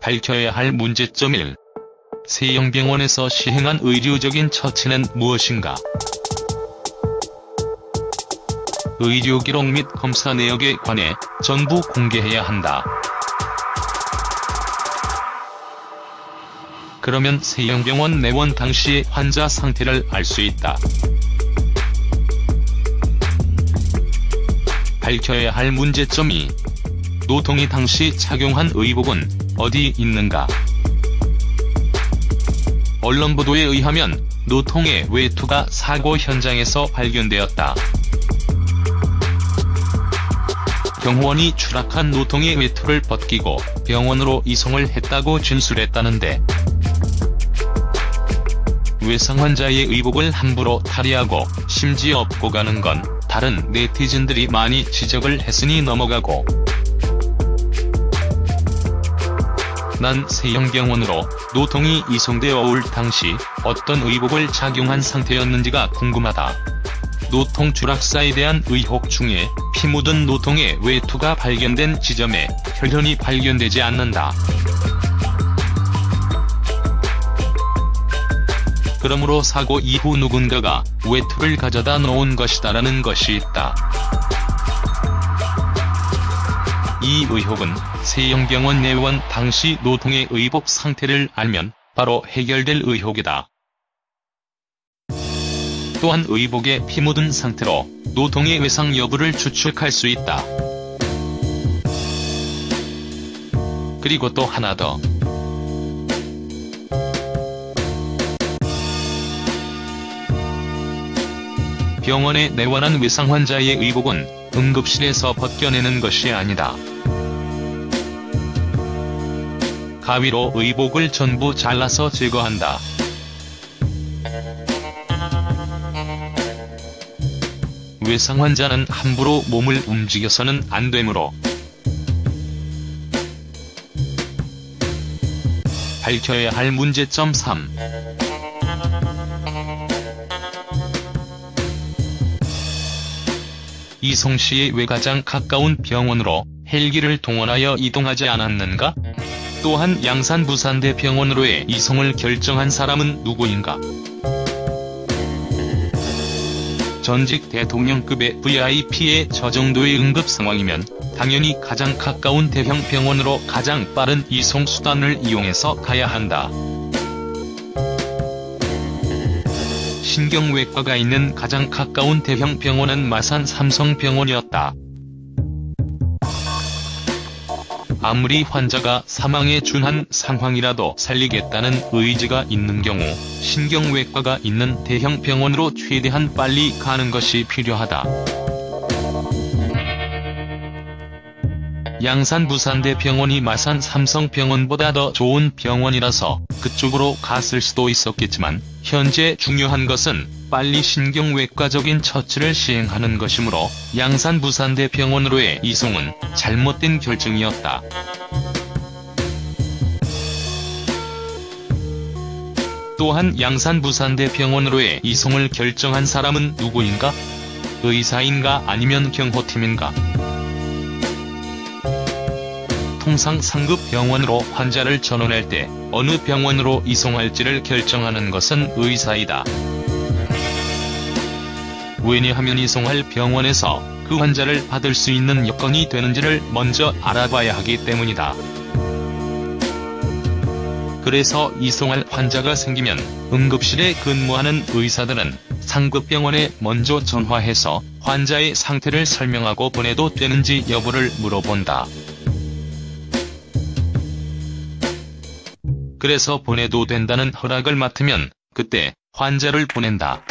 밝혀야 할 문제점 1. 세영병원에서 시행한 의료적인 처치는 무엇인가? 의료 기록 및 검사 내역에 관해 전부 공개해야 한다. 그러면 세영병원 내원 당시의 환자 상태를 알 수 있다. 밝혀야 할 문제점 2. 노통이 당시 착용한 의복은 어디 있는가? 언론 보도에 의하면 노통의 외투가 사고 현장에서 발견되었다. 경호원이 추락한 노통의 외투를 벗기고 병원으로 이송을 했다고 진술했다는데, 외상 환자의 의복을 함부로 탈의하고 심지어 업고 가는 건 다른 네티즌들이 많이 지적을 했으니 넘어가고, 난 세영병원으로 노통이 이송되어 올 당시 어떤 의복을 착용한 상태였는지가 궁금하다. 노통 추락사에 대한 의혹 중에 피 묻은 노통의 외투가 발견된 지점에 혈흔이 발견되지 않는다. 그러므로 사고 이후 누군가가 외투를 가져다 놓은 것이다라는 것이 있다. 이 의혹은 세영병원 내원 당시 노통의 의복 상태를 알면 바로 해결될 의혹이다. 또한 의복에 피 묻은 상태로 노통의 외상 여부를 추측할 수 있다. 그리고 또 하나 더. 병원에 내원한 외상 환자의 의복은 응급실에서 벗겨내는 것이 아니다. 가위로 의복을 전부 잘라서 제거한다. 외상 환자는 함부로 몸을 움직여서는 안 되므로 밝혀야 할 문제점 3. 이송 시에 왜 가장 가까운 병원으로 헬기를 동원하여 이동하지 않았는가? 또한 양산 부산대 병원으로의 이송을 결정한 사람은 누구인가? 전직 대통령급의 VIP의 저 정도의 응급 상황이면 당연히 가장 가까운 대형 병원으로 가장 빠른 이송 수단을 이용해서 가야 한다. 신경외과가 있는 가장 가까운 대형 병원은 마산 삼성병원이었다. 아무리 환자가 사망에 준한 상황이라도 살리겠다는 의지가 있는 경우 신경외과가 있는 대형 병원으로 최대한 빨리 가는 것이 필요하다. 양산 부산대 병원이 마산 삼성병원보다 더 좋은 병원이라서 그쪽으로 갔을 수도 있었겠지만, 현재 중요한 것은 빨리 신경외과적인 처치를 시행하는 것이므로 양산 부산대 병원으로의 이송은 잘못된 결정이었다. 또한 양산 부산대 병원으로의 이송을 결정한 사람은 누구인가? 의사인가 아니면 경호팀인가? 통상 상급 병원으로 환자를 전원할 때 어느 병원으로 이송할지를 결정하는 것은 의사이다. 왜냐하면 이송할 병원에서 그 환자를 받을 수 있는 여건이 되는지를 먼저 알아봐야 하기 때문이다. 그래서 이송할 환자가 생기면 응급실에 근무하는 의사들은 상급병원에 먼저 전화해서 환자의 상태를 설명하고 보내도 되는지 여부를 물어본다. 그래서 보내도 된다는 허락을 맡으면 그때 환자를 보낸다.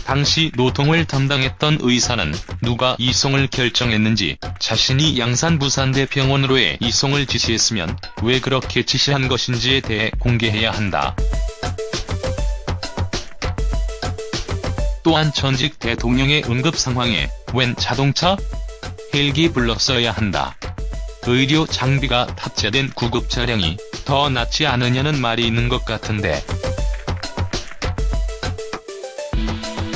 당시 노통을 담당했던 의사는 누가 이송을 결정했는지, 자신이 양산 부산대 병원으로의 이송을 지시했으면 왜 그렇게 지시한 것인지에 대해 공개해야 한다. 또한 전직 대통령의 응급 상황에 웬 자동차? 헬기 불렀어야 한다. 의료 장비가 탑재된 구급 차량이 더 낫지 않으냐는 말이 있는 것 같은데,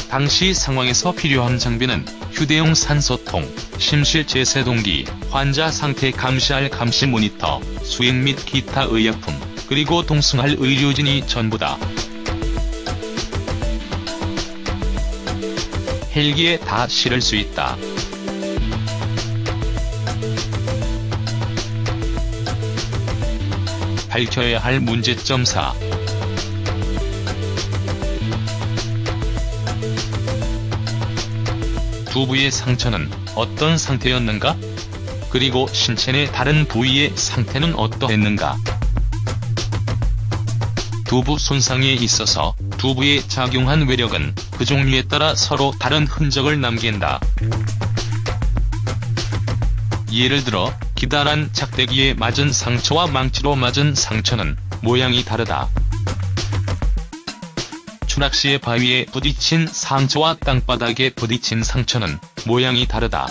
당시 상황에서 필요한 장비는 휴대용 산소통, 심실 제세동기, 환자 상태 감시할 감시 모니터, 수액 및 기타 의약품, 그리고 동승할 의료진이 전부다. 헬기에 다 실을 수 있다. 밝혀야 할 문제점 4. 두부의 상처는 어떤 상태였는가? 그리고 신체 내 다른 부위의 상태는 어떠했는가? 두부 손상에 있어서 두부에 작용한 외력은 그 종류에 따라 서로 다른 흔적을 남긴다. 예를 들어 기다란 작대기에 맞은 상처와 망치로 맞은 상처는 모양이 다르다. 추락시에 바위에 부딪힌 상처와 땅바닥에 부딪힌 상처는 모양이 다르다.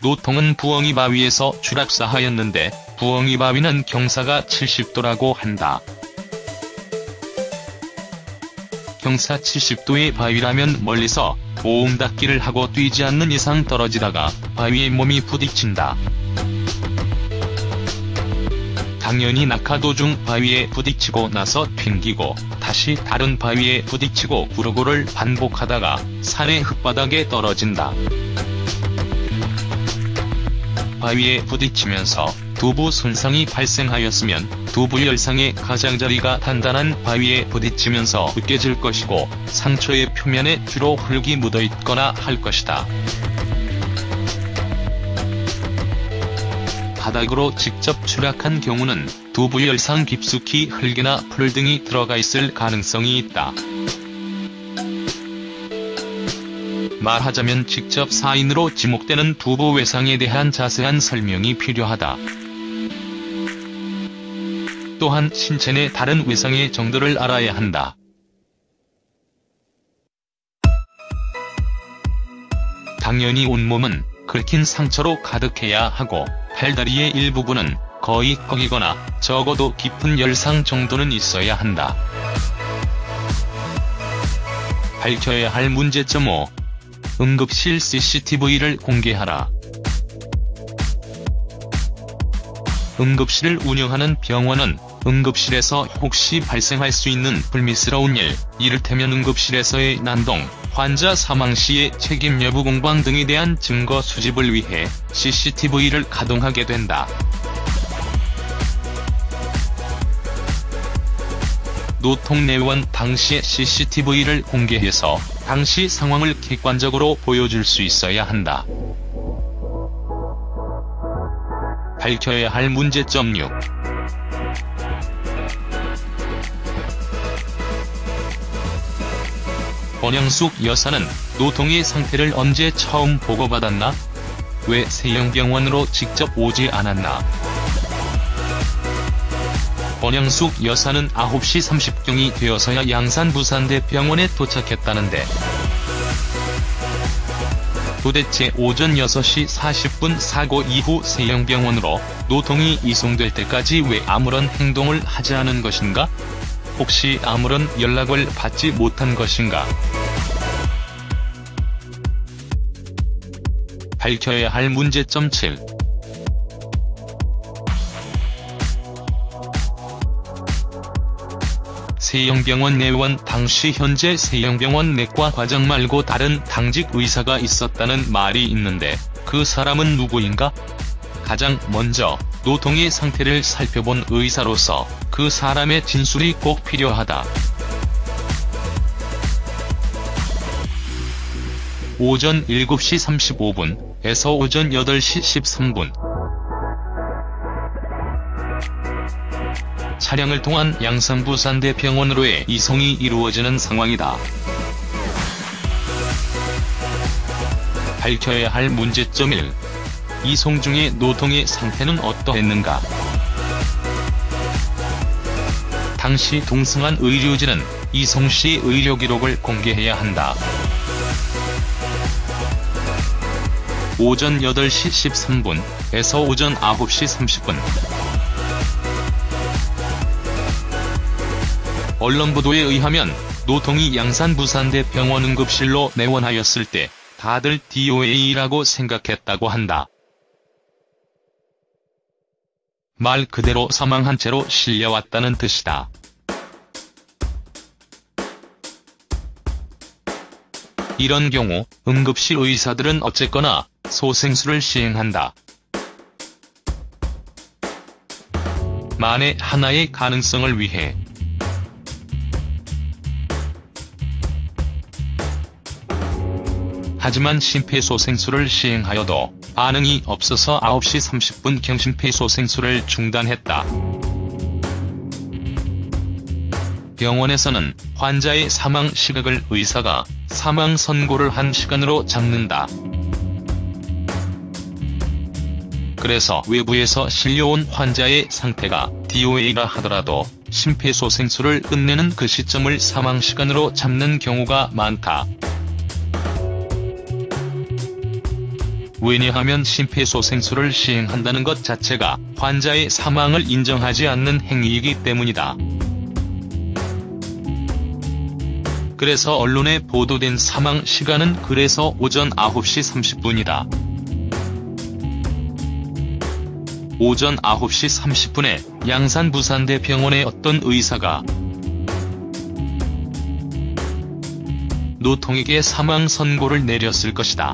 노통은 부엉이 바위에서 추락사하였는데 부엉이 바위는 경사가 70도라고 한다. 경사 70도의 바위라면 멀리서 보험 닫기를 하고 뛰지 않는 이상 떨어지다가 바위에 몸이 부딪힌다. 당연히 낙하 도중 바위에 부딪히고 나서 튕기고 다시 다른 바위에 부딪히고 구르고를 반복하다가 산의 흙바닥에 떨어진다. 바위에 부딪히면서 두부 손상이 발생하였으면 두부 열상의 가장자리가 단단한 바위에 부딪히면서 으깨질 것이고 상처의 표면에 주로 흙이 묻어있거나 할 것이다. 바닥으로 직접 추락한 경우는 두부 열상 깊숙이 흙이나 풀 등이 들어가 있을 가능성이 있다. 말하자면 직접 사인으로 지목되는 두부 외상에 대한 자세한 설명이 필요하다. 또한 신체 내 다른 외상의 정도를 알아야 한다. 당연히 온몸은 긁힌 상처로 가득해야 하고 팔다리의 일부분은 거의 꺼기거나 적어도 깊은 열상 정도는 있어야 한다. 밝혀야 할 문제점 5. 응급실 CCTV를 공개하라. 응급실을 운영하는 병원은 응급실에서 혹시 발생할 수 있는 불미스러운 일, 이를테면 응급실에서의 난동, 환자 사망 시의 책임 여부 공방 등에 대한 증거 수집을 위해 CCTV를 가동하게 된다. 노통내원 당시의 CCTV를 공개해서 당시 상황을 객관적으로 보여줄 수 있어야 한다. 밝혀야 할 문제점 6. 권영숙 여사는 노통의 상태를 언제 처음 보고받았나? 왜 세영병원으로 직접 오지 않았나? 권영숙 여사는 9시 30분경이 되어서야 양산 부산대병원에 도착했다는데 도대체 오전 6시 40분 사고 이후 세영병원으로 노통이 이송될 때까지 왜 아무런 행동을 하지 않은 것인가? 혹시 아무런 연락을 받지 못한 것인가? 밝혀야 할 문제점 7. 세영병원 내원 당시 현재 세영병원 내과 과장 말고 다른 당직 의사가 있었다는 말이 있는데 그 사람은 누구인가? 가장 먼저 노통의 상태를 살펴본 의사로서 그 사람의 진술이 꼭 필요하다. 오전 7시 35분에서 오전 8시 13분 차량을 통한 양산부산대병원으로의 이송이 이루어지는 상황이다. 밝혀야 할 문제점 1. 이송 중에 노통의 상태는 어떠했는가? 당시 동승한 의료진은 이송 시 의료 기록을 공개해야 한다. 오전 8시 13분에서 오전 9시 30분 언론 보도에 의하면 노통이 양산부산대병원 응급실로 내원하였을 때 다들 DOA라고 생각했다고 한다. 말 그대로 사망한 채로 실려왔다는 뜻이다. 이런 경우 응급실 의사들은 어쨌거나 소생술을 시행한다. 만에 하나의 가능성을 위해 하지만 심폐소생술을 시행하여도 반응이 없어서 9시 30분경 심폐소생술을 중단했다. 병원에서는 환자의 사망 시각을 의사가 사망 선고를 한 시간으로 잡는다. 그래서 외부에서 실려온 환자의 상태가 DOA라 하더라도 심폐소생술을 끝내는 그 시점을 사망 시간으로 잡는 경우가 많다. 왜냐하면 심폐소생술을 시행한다는 것 자체가 환자의 사망을 인정하지 않는 행위이기 때문이다. 그래서 언론에 보도된 사망 시간은 그래서 오전 9시 30분이다. 오전 9시 30분에 양산부산대병원의 어떤 의사가 노통에게 사망 선고를 내렸을 것이다.